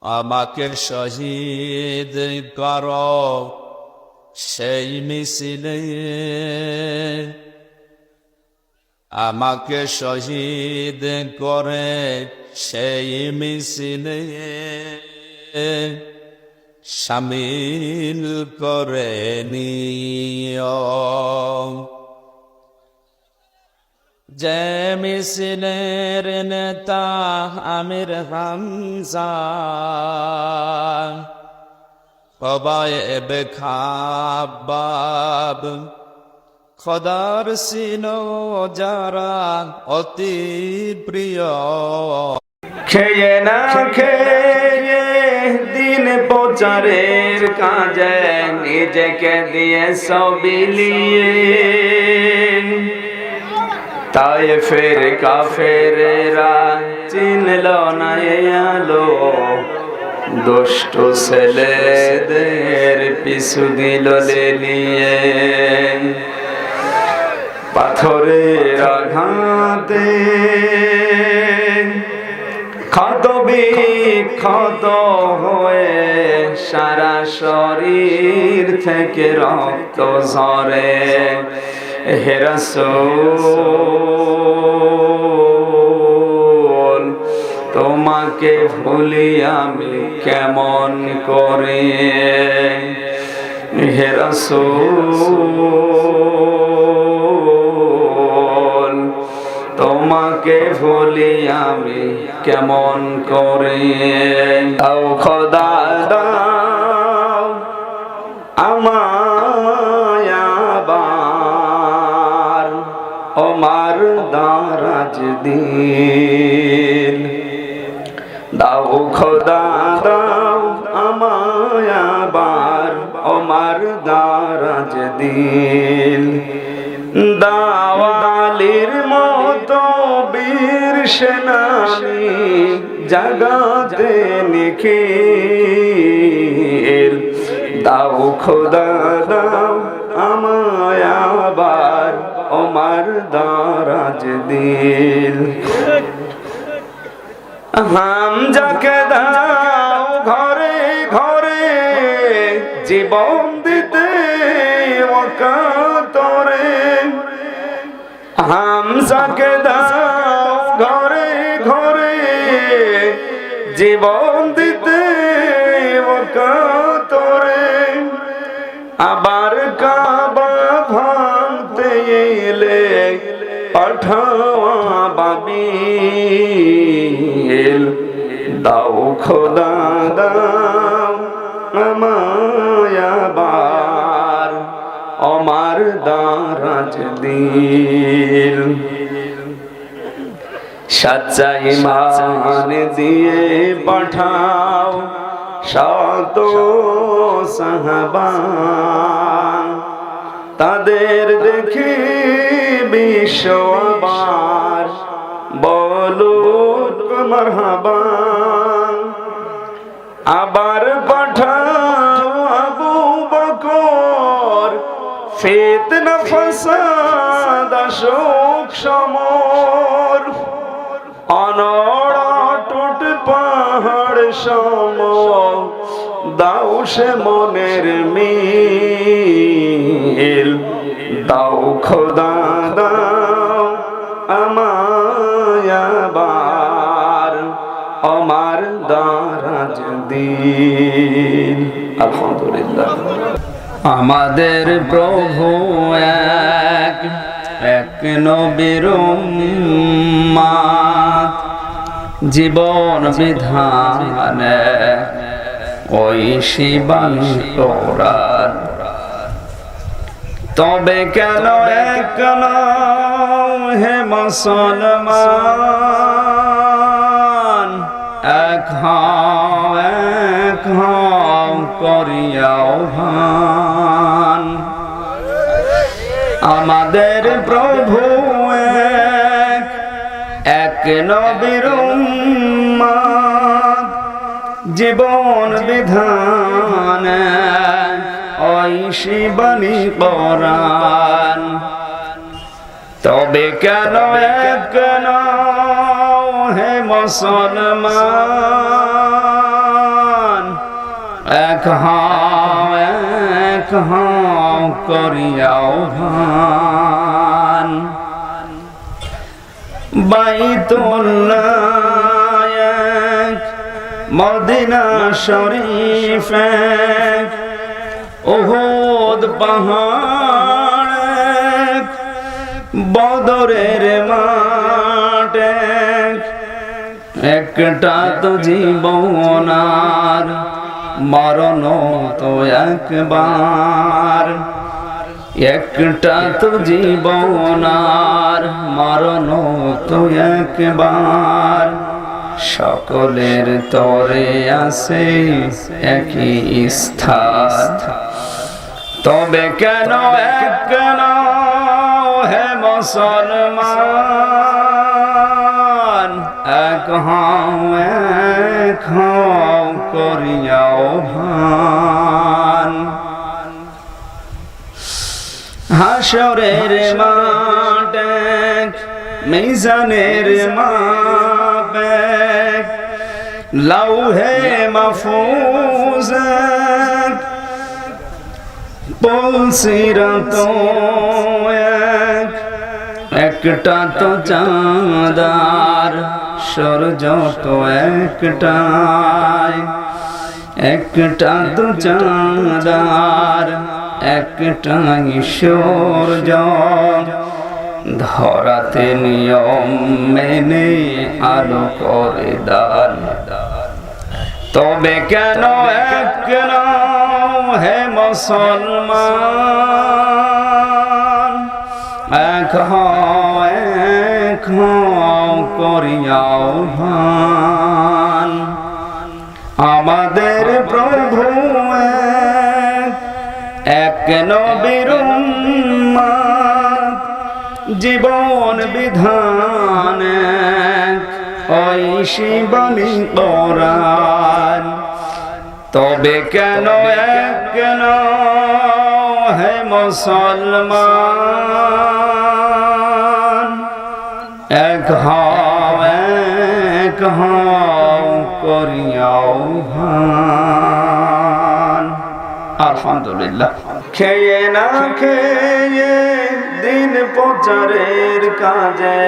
আমাকে শহীদ করো সেই মিছিলে, আমাকে শহীদ করে সেই মিছিলে শামিল করে নিও। যে মিছিলের নেতা আমির হামজা, কবায়েব খাব্বাব, খোদার ছিল যারা অতি প্রিয়। খেয়ে না খেয়ে দিন প্রচারের কাজে নিজেকে দিয়ে সবিলিয়ে, তাই ফের কাফেরেরা চিনল না আলো, দুষ্ট ছেলেদের পিছু দিল লেলিয়ে। পাথরের আঘাতে ক্ষত বিক্ষত হয়ে সারা শরীর থেকে রক্ত ঝরে। হে রাসূল, তোমাকে ভুলি আমি কেমন করে। হে রাসূল, তোমাকে ভুলি আমি কেমন করে। দাও খোদা দাও আমায় আবার ওমার দারাজ দিন। দাও খোদা দাও আমায় আবার ওমার দারাজ দিন। দাওয়ালির মতো বীর সেনানি জাগাতে নিখিল। দাও খোদা দাও আমায় আবার ওমার দারাজ দিল। হামজাকে দাও ঘরে ঘরে জীবন দিতে ওকাতরে। হামজাকে দাও ঘরে ঘরে জীবন দিতে ওকাতরে। আবার কাবা ভাঙতে এলে পাঠাওয়া বাবিল। দাও খোদা দাও আমায় আবার ওমার দারাজ দিল। সচ্চা ঈমান দিয়ে পাঠাও শত সাহাবা, তাদের দেখে বিশ্ব আবার বলুক মারহাবা। আবার পাঠাও আবু বকর, ফিতনা ফাসাদ শোক সমর। অনড় পাহাড় সম দাও সে মনের মিল। দাও খোদা দাও আমায় আবার ওমার দারাজ দিন। আলহামদুলিল্লাহ। আমাদের প্রভু এক, এক নবীর উম্মত, জীবন বিধান ওই শিবান তোরার। তবে কেন এক হে মুসলমান, এক হও করিয়াও ভান। আমাদের প্রভু এক, এক নবীর উম্মত, জীবন বিধান ওই শিবানী কোরআন। তবে কেন এক হে মুসলমান, এক হও করিয়াও ভান বাইতুল্লাহ এক মদিনা শরীফ এক উহুদ পাহাড় এক বদরের মাঠ এক একটা তো জীবন আর মরণ তো একবার একটা তো জীবন আর মরণ তো একবার সকলের তরে আছে একই স্থান তবে কেন কেন হে মুসলমান এক হও করিয়াও ভান হাসরের মাঠ এক মিজানের মাপ এক লৌহে মাহফুজ এক পুলসিরাত এক একটা তো চাঁদার সূর্য তো একটাই একটা তো চাঁদার একটাই সূর্য ধরাতে নিয়ম মেনে আলো করে দান তবে কেন কেন হে মুসলমান এক হও করিয়াও ভান আমাদের প্রভু এক নবীর উম্মত জীবন বিধান ঐশী বাণী কোরআন তবে কেন কেন হে মুসলমান এক হও করিয়াও ভান আলহামদুলিল্লাহ খেয়ে না খেয়ে দিন প্রচারের কাজে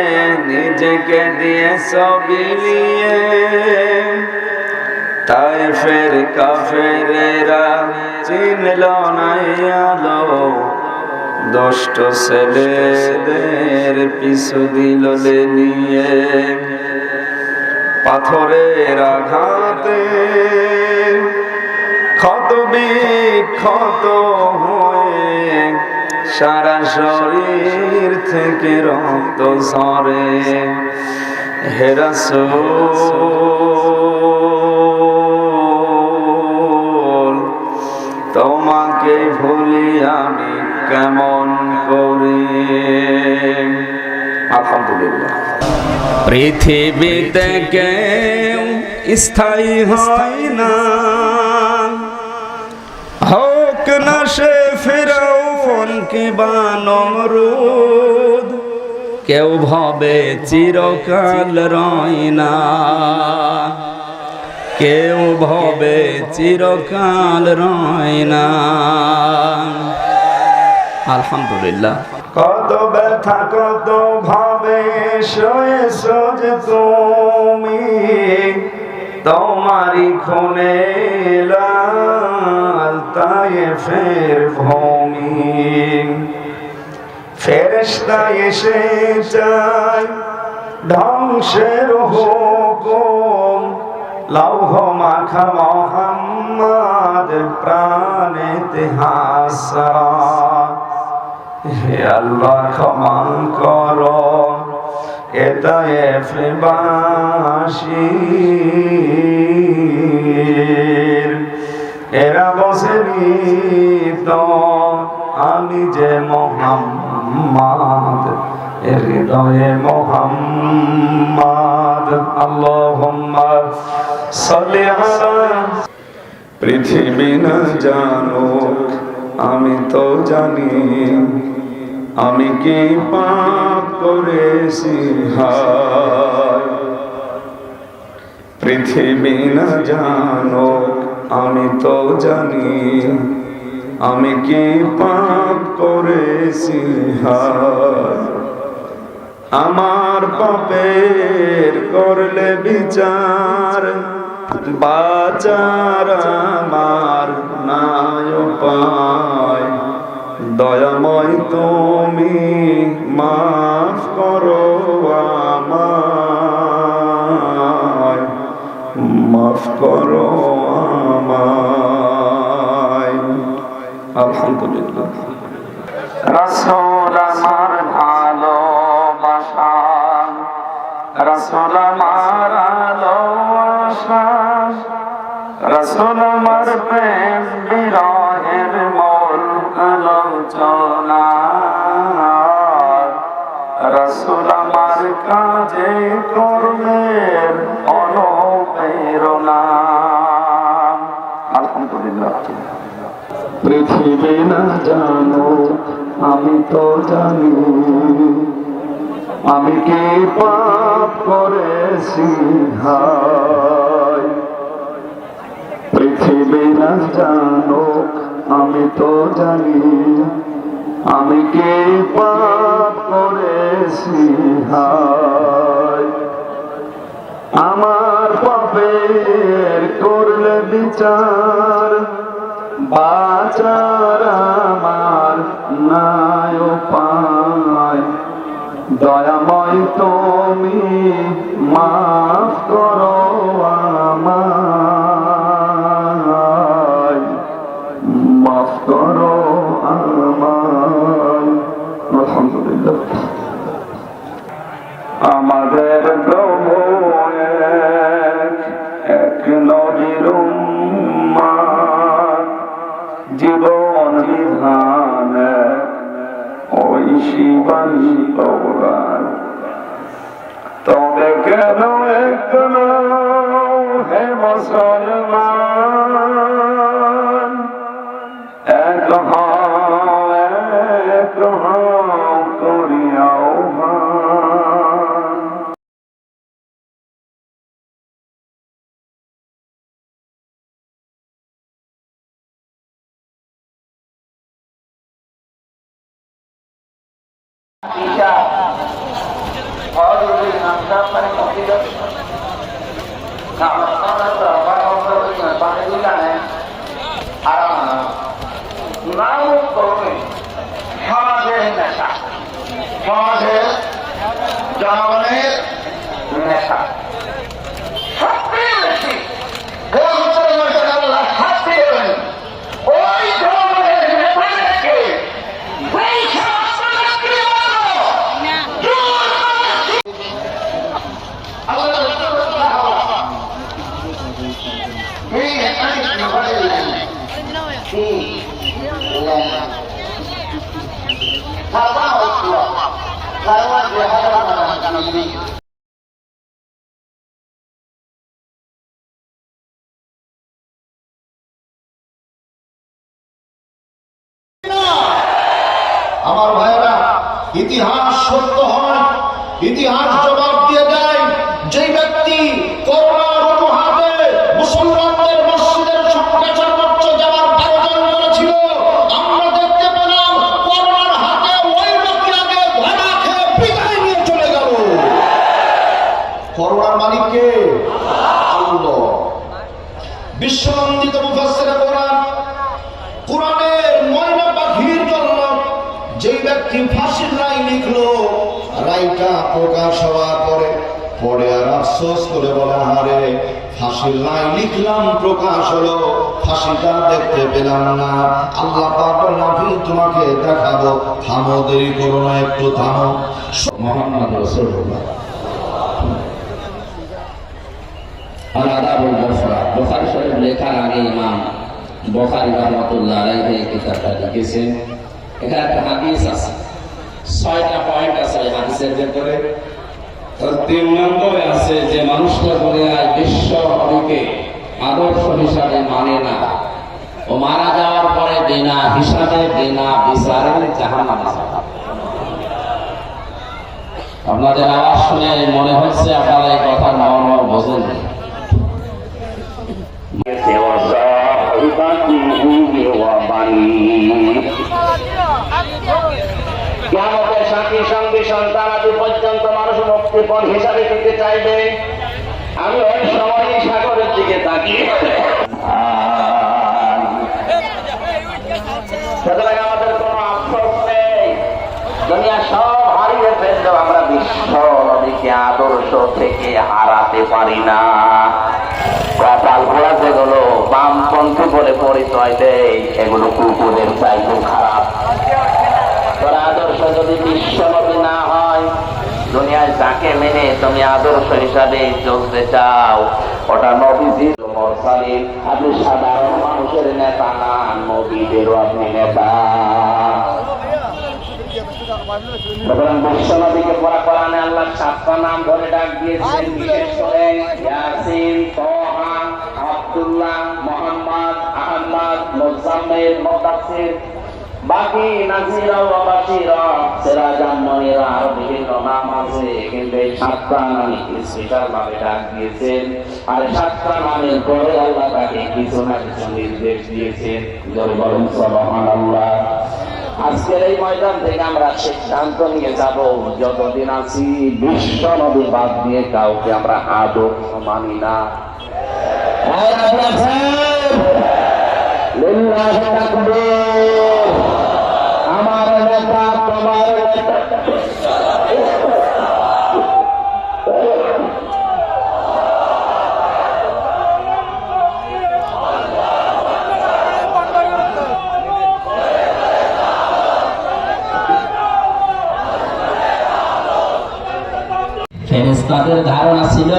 নিজেকে দিয়ে সবিলিয়ে তাই ফের কাফেরেরা চিনল না আলো দুষ্ট ছেলেদের পিছু দিল নিয়ে পাথরের আঘাতে ক্ষত বিক্ষত হয়ে সারা শরীর থেকে রক্ত ঝরে হে রাসূল তোমাকে ভুলি আমি কেমন করি আলহামদুলিল্লাহ পৃথিবীতে কেউ স্থায়ী হয় না হোক না সে ফিরআউন কিংবা নমরুদ কেউ ভাবে চিরকাল রয় না কেউ ভাবে চিরকাল রয় না আলহামদুলিল্লাহ কত ব্যথা কত ভাবে সয়েছ যে তুমি তোমারি খুনে লাল তায়েফের ভূমি ফেরেশতা এসে যায় ধ্বংসের হুকুম লৌহ মাখা মুহাম্মদ প্রাণেতে হাসরা হে আল্লাহ ক্ষমা করো এ তায়েফবাসীর এরা বসেনি তো আমি যে মুহাম্মদ হৃদয়ে মুহাম্মদ আল্লাহুম্মা সাল্লি আলা পৃথিবী না জানুক আমি তো জানি আমি কি পাপ করেছি হায় পৃথিবী না জানুক আমি তো জানি আমি কি পাপ করেছি হায় আমার পাপের করলে বিচার বাঁচার আমার নাই উপায় দয়াময় তুমি মাফ করো আমায় মাফ করো আমায় আলহামদুলিল্লাহ রাসূল আমার ভালোবাসা রাসূল আমার ভালোবাসা রাসূল আমার প্রেম বিরহের মূল আলোচনা রাসূল আমার কাজে কর্মের অনুপ্রেরণা আলহামদুলিল্লাহ পৃথিবী না জানো আমি তো জানি আমি কি পাপ করেছি হায় পৃথিবী না জানো আমি তো জানি আমি কি পাপ করেছি হায় আমার পাপের করলে বিচার বাঁচার আমার নাই উপায় দয়াময় তুমি মাফ করো আমায় মাফ করো আমায় আলহামদুলিল্লাহ আমাদের প্রভু এক নবীর উম্মত জীবন বিধান ওই শিবানী পৌরাণ তবে কেন একজন হে মুসলমান এক করিয়াও সমাজের জনগণের নেশা সবচেয়ে বেশি আল্লাহ শাস্তি দেবেন ওই জনগণের নেতাদেরকে যেই সমস্ত আমার ভাইরা ইতিহাস সত্য হয় ইতিহাস জবাব দিয়ে দেয় যে ব্যক্তি করোনার অজুহাতে মুসলমানদের মসজিদের সংখ্যা সর্বোচ্চ যাওয়ার আয়োজন করেছিল আমরা দেখতে পেলাম করোনার হাতে ওই ব্যক্তি আগে ধরা খেয়ে বিদায় নিয়ে চলে গেল করোনার মালিককে আল্লাহ বিশ্বনন্দিত মুফাসসিরে কোরআন কোরআনের ময়না পাখির জন্য যে ব্যক্তি ফাঁসির রায় লিখলো রায়টা প্রকাশ হওয়ার পরে আর আফসোস করে বলে হারে ফাঁসির রায় লিখলাম প্রকাশ হলো ফাঁসিটা দেখতে পেলাম না আল্লাহ পাক বলেন আমি তোমাকে দেখাবো থামো দেরি করো না একটু থামো মুহাম্মদ রাসূলুল্লাহ আদাবুল মুফরাদ বুখারী শরীফ লেখার আগে ইমাম বুখারী রাহমাতুল্লাহ আলাইহি এই কিতাবটা লিখেছেন এখানে একটা হাদিস আছে 6টা পয়েন্ট আছে এই হাদিসের ভিতরে তার 3 নম্বরে আছে যে মানুষটা দুনিয়ায় বিশ্ব নবীকে আদর্শ হিসাবে মানে না ও মারা যাওয়ার পরে বিনা হিসাবে বিনা বিচারে জাহান্নামে যাবে আপনাদের আওয়াজ শুনে মনে হচ্ছে আপনারা এই কথার মর্ম বোঝেন কিয়ামতের সাক্ষী সঙ্গী সন্তানাদি পর্যন্ত মানুষ মুক্তিপণ হিসাবে দিতে চাইবে। আমি ওই সময় সাগরের দিকে তাকিয়ে সুতরাং আমাদের কোনো আফসোস নেই। দুনিয়া সব হারিয়ে ফেললেও আমরা বিশ্ব নদীকে আদর্শ থেকে হারাতে পারি না। কপাল ঘোরা যেগুলো বামপন্থী বলে পরিচয় দেয় এগুলো কুকুরের চাইতে খারাপ। তোর আদর্শ যদি বিশ্ব নদী না হয়, দুনিয়ায় যাকে মেনে তুমি আদর্শ হিসাবে চলতে চাও ওটা নবীজির মুরসালিন। আপনি সাধারণ মানুষের নেতা না, নবীদেরও আপনি নেতা। বিশ্ব নদীকে পড়া কোরআনে আল্লাহ 7টা নাম ধরে ডাক দিয়েছেন, বিশেষ করে ইয়াসিন, তাহা, আব্দুল্লাহ, মুহাম্মদ, আহমদ, মুজাম্মিল, মুদাসসির, বাকি নাযিরা ওয়া বাশীরা, সিরাজান মুনীরা, আর বিভিন্ন নাম আছে। কিন্তু এই 7টা নামই স্পেশাল ভাবে ডাক দিয়েছেন। আর 7টা নামের পরে আল্লাহ তাকে কিছু না কিছু নির্দেশ দিয়েছেন। জোরে বলুন সুবহানাল্লাহ। আজকের এই ময়দান থেকে আমরা সিদ্ধান্ত নিয়ে যাব, যতদিন আছি বিশ্ব নবী বাদ দিয়ে কাউকে আমরা আদর্শ মানি না। লিল্লাহি তাকবীর। আমার নেতা তোমার নেতা। ফেরেশতাদের ধারণা ছিল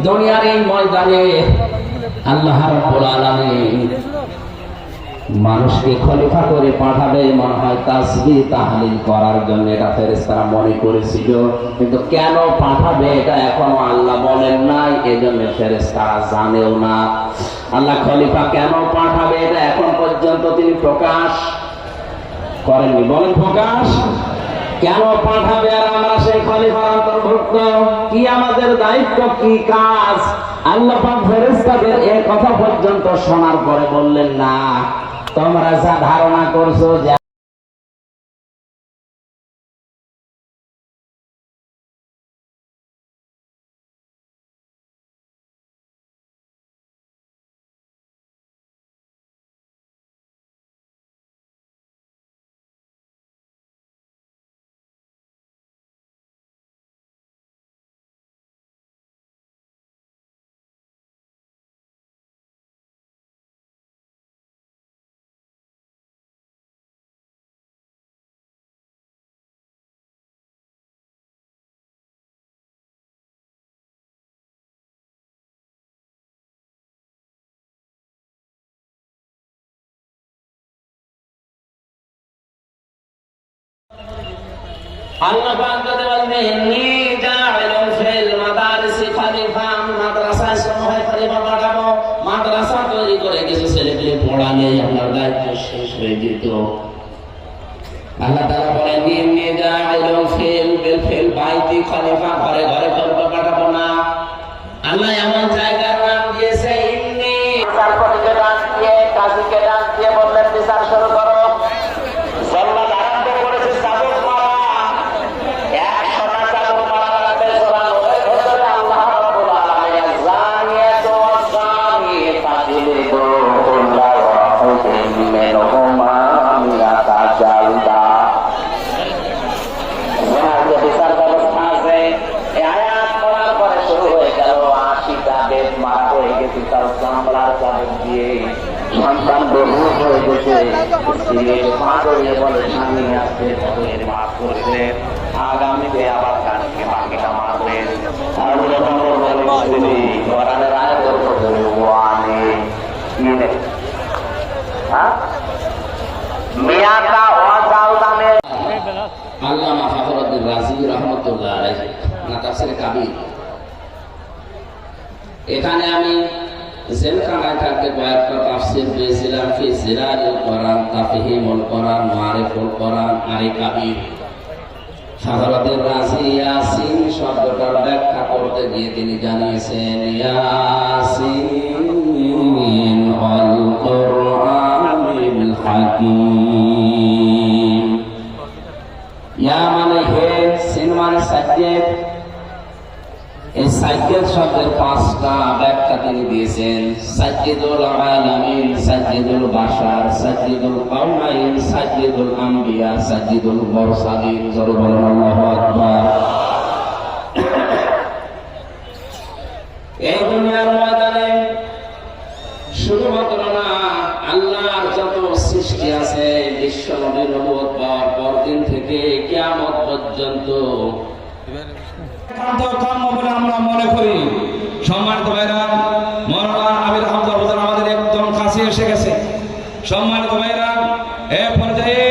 দুনিয়ার এই ময়দানে আল্লাহ রাব্বুল আলামিন মানুষকে খলিফা করে পাঠাবে, মনে হয় তাসবিহ তাহলিল করার জন্য এটা ফেরেশতারা মনে করেছিল। কিন্তু কেন পাঠাবে এটা এখনো আল্লাহ বলেন নাই, এজন্য ফেরেশতারা জানেও না। আল্লাহ খলিফা কেন পাঠাবে এটা এখন পর্যন্ত তিনি প্রকাশ করেননি। বলেন প্রকাশ কেন পাঠাবে, আর আমরা সেই খলিফার অন্তর্ভুক্ত, কি আমাদের দায়িত্ব, কি কাজ? আল্লাহ পাক ফেরেশতাদের এই কথা পর্যন্ত শোনার পরে বললেন না, তোমরা যা ধারণা করছো যে আল্লাহ পাক যদি বলেন ইন্নী জাইলুন ফিল মাদারিসি খলিফা, মাদ্রাসায় সমূহে খলিফা পাঠাবো, মাদ্রাসা তৈরি করে কিছু ছেলেপেলে পড়ালে আপনার দায়িত্ব শেষ হয়ে যেত। আল্লাহ তাআলা বলেন ইন্নী জাইলুন ফিল বাইতি খলিফা, ঘরে ঘরে খলিফা পাঠাবো না। আল্লাহ এমন জায়গার নাম দিয়েছে ইন্নী, বিচারপতিকে ডাক দিয়ে, কাজীকে ডাক দিয়ে বললেন বিচার শুরু করো। আল্লাহ আরম্ভ করেছে চাবুক মারা, 100টা চাবুক মারা রাখবে কোরআন। ওই ভেতরে আল্লাহ রাব্বুল আলামিন জানিয়াতু ওয়াজানি ফাজিলু কুল্লাহু মিনহুমা মিয়াতা জালদা। যে বিচার ব্যবস্থা আছে, এই আয়াত পড়ার পরে শুরু হয়ে গেল 80টা বেদ মারা হয়ে গেছে তার চামড়ার চাবুক দিয়ে। সন্তান বহু হয়ে গেছে, বলে স্বামী আসতে মাফ করলেন, আগামীতে আবার কানকে বাকিটা মারলেন। আল্লামা ফখরুদ্দীন রাজি রহমাতুল্লাহ আলাইহি তাফসীরে কাবীর, এখানে আমি জেলখানায় থাকতে কয়েকটা তাফসীর পেয়েছিলাম, ফি জিলালিল কোরআন, তাফহিমুল কোরআন, মারিফুল কোরআন, আরে কাবীর। ফখরুদ্দীন রাজি ইয়াসিন শব্দটার ব্যাখ্যা করতে গিয়ে তিনি জানিয়েছেন ইয়াসিন ওয়াল কোরআনিল হাকীম। সাজ্জেদ, এই সাজ্জেদ শব্দের 5টা ব্যাখ্যা তিনি দিয়েছেন। সাজ্জেদুল আলামিন, সাজ্জেদুল বাশার, সাজ্জেদুল কাউনাইন, সাজ্জেদুল আম্বিয়া, সাজ্জেদুল মুরসালিন। জোরে বলুন আল্লাহু আকবার। এই দুনিয়ার ময়দানে শুধুমাত্র না, আল্লাহর যত সৃষ্টি আছে বিশ্ব নবীর নবুয়ত পাওয়ার পর দিন থেকে কিয়ামত পর্যন্ত কর্ম বলে আমরা মনে করি। সম্মানিত ভাইরা, মওলানা আমির হামজা হুজুর আমাদের একদম কাছে এসে গেছে। সম্মানিত ভাইরা, এ পর্যায়ে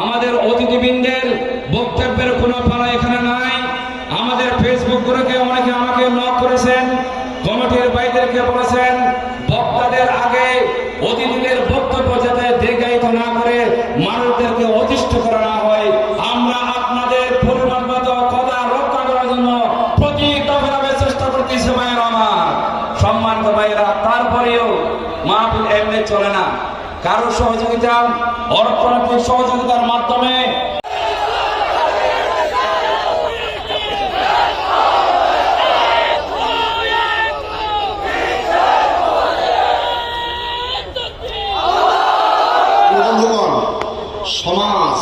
আমাদের অতিথিবৃন্দের বক্তব্যের কোনো পালা এখানে নাই। আমাদের ফেসবুক গ্রুপে অনেকে আমাকে নক করেছেন, কমিটির ভাইদেরকে বলেছেন বক্তাদের আগে অতিথিদের বক্তব্য যাতে দীর্ঘায়িত না করে মানুষদেরকে অতিষ্ঠ করা না হয়, আমরা আপনাদের পরিমাণগত কথা রক্ষা করার জন্য প্রতিভাবে চেষ্টা করতেছি। ভাইয়েরা আমার, সম্মানিত ভাইয়েরা, তারপরেও মাহফিল এমনি চলে না, কারো সহযোগিতা, অর্থনৈতিক সহযোগিতার মাধ্যমে বন্ধুগণ, সমাজ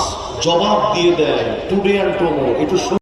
জবাব দিয়ে দেয় টুডে অ্যান্ড টুমোরো। একটু